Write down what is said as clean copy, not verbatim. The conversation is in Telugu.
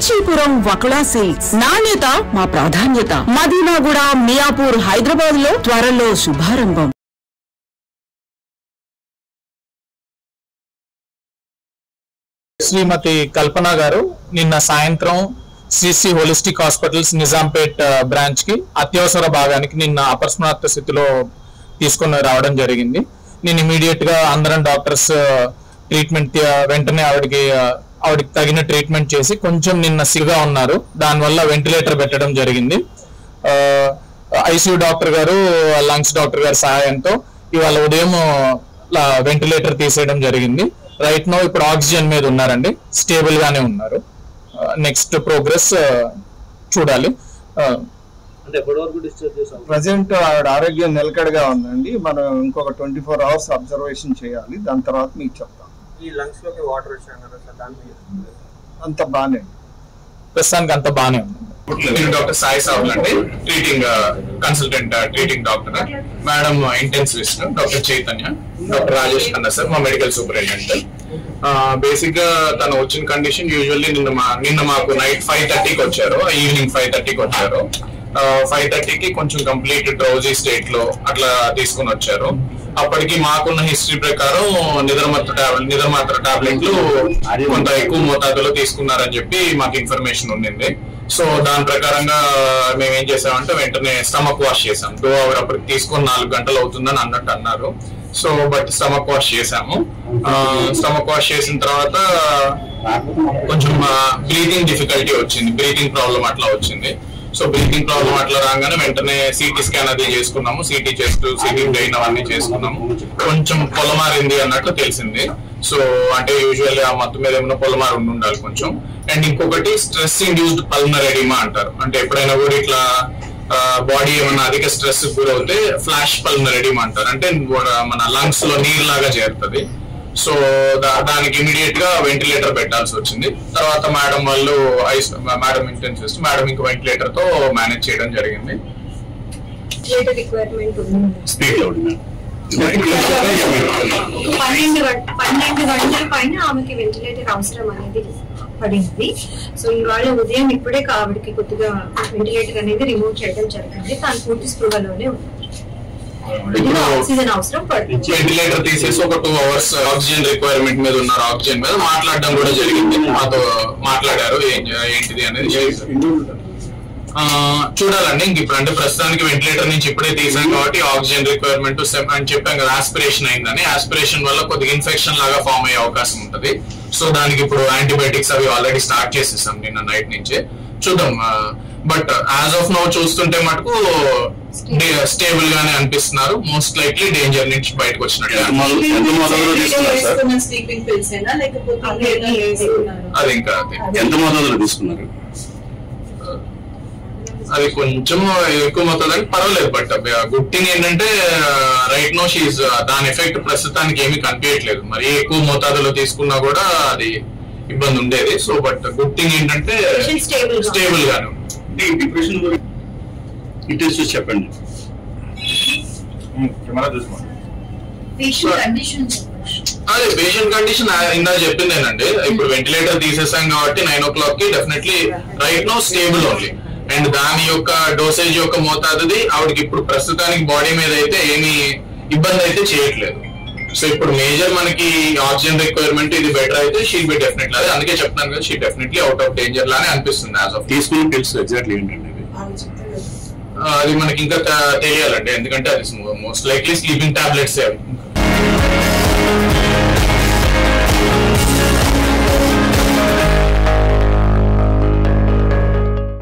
కాంచీపురం వకుళా సిల్క్స్. నాణ్యత మా ప్రాధాన్యత. మదీనాగూడ, మియాపూర్, హైదరాబాద్ లో త్వరలో శుభారంభం. శ్రీమతి కల్పన గారు నిన్న సాయంత్రం CC holistic hospitals Nizampet branch కి అత్యవసర భాగానికి నిన్న అపస్మారక స్థితిలో తీసుకుని రావడం జరిగింది. నేను ఇమీడియట్ గా అందరం డాక్టర్స్ ట్రీట్మెంట్ వెంటనే ఆవిడకి తగిన ట్రీట్మెంట్ చేసి కొంచెం నిన్న సిగ్గా ఉన్నారు. దానివల్ల వెంటిలేటర్ పెట్టడం జరిగింది. ఐసీయూ డాక్టర్ గారు, లంగ్స్ డాక్టర్ గారి సహాయంతో ఇవాళ ఉదయం వెంటిలేటర్ తీసేయడం జరిగింది. రైట్ నో ఇప్పుడు ఆక్సిజన్ మీద ఉన్నారండి, స్టేబుల్ గానే ఉన్నారు. నెక్స్ట్ ప్రోగ్రెస్ చూడాలి. ప్రజెంట్ ఆవిడ ఆరోగ్యం నిలకడగా ఉందండి. మనం ఇంకొక 24 hours అబ్జర్వేషన్ చేయాలి. దాని తర్వాత మీకు చెప్తాం. ఈ లంగ్స్ లోకి వాటర్ వచ్చాను అంత బానే, ప్రస్తుతానికి అంత బానే ఉంది. నేను డాక్టర్ సాయి సావుల్ అండి, treating consultant, treating doctor. Madam intensivist doctor Chaitanya, doctor Rajesh Khanna sir మా మెడికల్ సూపరింటెండెంట్. బేసిక్ గా తను వచ్చిన కండిషన్ యూజువల్లీ నిన్న మాకు నైట్ 5:30కి వచ్చారు, ఈవినింగ్ 5:30కి వచ్చారు. 5:30కి కొంచెం కంప్లీట్ డ్రౌజీ స్టేట్ లో అట్లా తీసుకుని వచ్చారు. అప్పటికి మాకున్న హిస్టరీ ప్రకారం నిద్రమాత్ర టాబ్లెట్లు కొంత ఎక్కువ మోతాదులో తీసుకున్నారని చెప్పి మాకు ఇన్ఫర్మేషన్ ఉండింది. సో దాని ప్రకారంగా మేము ఏం చేసామంటే వెంటనే స్టమక్ వాష్ చేసాం. 2 hours అప్పటికి తీసుకొని 4 గంటలు అవుతుందని అన్నట్టు అన్నారు. సో బట్ స్టమక్ వాష్ చేసాము. స్టమక్ వాష్ చేసిన తర్వాత కొంచెం బ్రీతింగ్ డిఫికల్టీ వచ్చింది, బ్రీతింగ్ ప్రాబ్లం అట్లా వచ్చింది. సో బ్రీతింగ్ ప్రాబ్లం అట్లా రాగానే వెంటనే సిటీ స్కాన్ అది చేసుకున్నాము. సిటీ చెస్ట్, సిటీ బ్రెయిన్ అవన్నీ చేసుకున్నాము. కొంచెం పొలమారింది అన్నట్లు తెలిసింది. సో అంటే యూజువల్లీ ఆ మత్తు మీద ఏమైనా పొలమారు ఉండాలి కొంచెం. అండ్ ఇంకొకటి స్ట్రెస్ ఇండ్యూస్డ్ పల్మనరీ ఎడిమా అంటారు. అంటే ఎప్పుడైనా కూడా ఇట్లా బాడీ ఏమన్నా అధిక స్ట్రెస్ గురవుతే ఫ్లాష్ పల్మనరీ ఎడిమా అంటారు. అంటే మన లంగ్స్ లో నీరు లాగా చేరుతుంది. సో దానికి ఇమీడియట్ గా వెంటిలేటర్ పెట్టాల్సి వచ్చింది. తర్వాత మేడం ఇంటెన్సివిస్ట్ మేడం ఇంకా వెంటిలేటర్ తో మేనేజ్ చేయడం జరిగింది. 12 గంటల పైన ఆమెకి వెంటిలేటర్ అవసరం అనేది పడింది. సో ఇవాళ ఉదయం ఇప్పుడే ఆవిడకి కొద్దిగా వెంటిలేటర్ అనేది రిమూవ్ చేయడం జరిగింది. తను పూర్తి స్పృహలోనే ఉంది. ఆక్సిజన్ అవసరం పడుతుంది. వెంటిలేటర్ తీసేసి ఒక 2 hours ఆక్సిజన్ రిక్వైర్మెంట్ మీద ఉన్నారు. ఆక్సిజన్ మీద మాట్లాడడం కూడా జరిగింది. మాతో మాట్లాడారు ఏంటిది అనేది చూడాలండి. ఇంక ఇప్పుడు అంటే ప్రస్తుతానికి వెంటిలేటర్ నుంచి ఇప్పుడే తీసాం కాబట్టి ఆక్సిజన్ రిక్వైర్మెంట్ అని చెప్పాం కదా, ఆస్పిరేషన్ అయిందని. ఆస్పిరేషన్ వల్ల కొద్దిగా ఇన్ఫెక్షన్ లాగా ఫామ్ అయ్యే అవకాశం ఉంటుంది. సో దానికి ఇప్పుడు యాంటీబయాటిక్స్ అవి ఆల్రెడీ స్టార్ట్ చేసేసాం నిన్న నైట్ నుంచే. చూద్దాం. బట్ యాజ్ ఆఫ్ నౌ చూస్తుంటే మటుకు స్టేబుల్ గానే అనిపిస్తున్నారు. మోస్ట్ లైక్లీ డేంజర్ నుంచి బయటకు వచ్చినట్టు. అది ఇంకా ఎంత మోతాదులో తీసుకున్నారు? అది కొంచెం ఎక్కువ మొత్తం పర్వాలేదు. బట్ గుడ్ థింగ్ ఏంటంటే రైట్ నో షీజ్ దాని ఎఫెక్ట్ ప్రస్తుతానికి ఏమీ కనిపించట్లేదు. మరి ఎక్కువ మోతాదులో తీసుకున్నా కూడా అది ఇబ్బంది ఉండేది. సో బట్ గుడ్ థింగ్ ఏంటంటే స్టేబుల్ గానే డిప్రెషన్ చూసి చెప్పండి. అదే పేషెంట్ కండిషన్ ఇందా చెప్పిందేనండి. ఇప్పుడు వెంటిలేటర్ తీసేసాం కాబట్టి 9 o'clock కి definitely right no stable only. And దాని యొక్క డోసేజ్ యొక్క మోతాదుది ఆవిడకి ఇప్పుడు ప్రస్తుతానికి బాడీ మీద అయితే ఏమి ఇబ్బంది అయితే చేయట్లేదు. సో ఇప్పుడు మేజర్ మనకి ఆక్సిజన్ రిక్వైర్మెంట్ ఇది బెటర్ అయితే షీల్ బి డెఫినెట్లీ. అదే అందుకే చెప్తాను కదా, she definitely out of danger లానే అనిపిస్తుంది. యాజ్ ఆఫ్ తీసుకుని పిల్స్ ఎగ్జాక్ట్లీ ఏంటండి అది మనకి ఇంకా తెలియాలండి. ఎందుకంటే అది మోస్ట్ లైక్లీ స్లీపింగ్ టాబ్లెట్స్ అవి.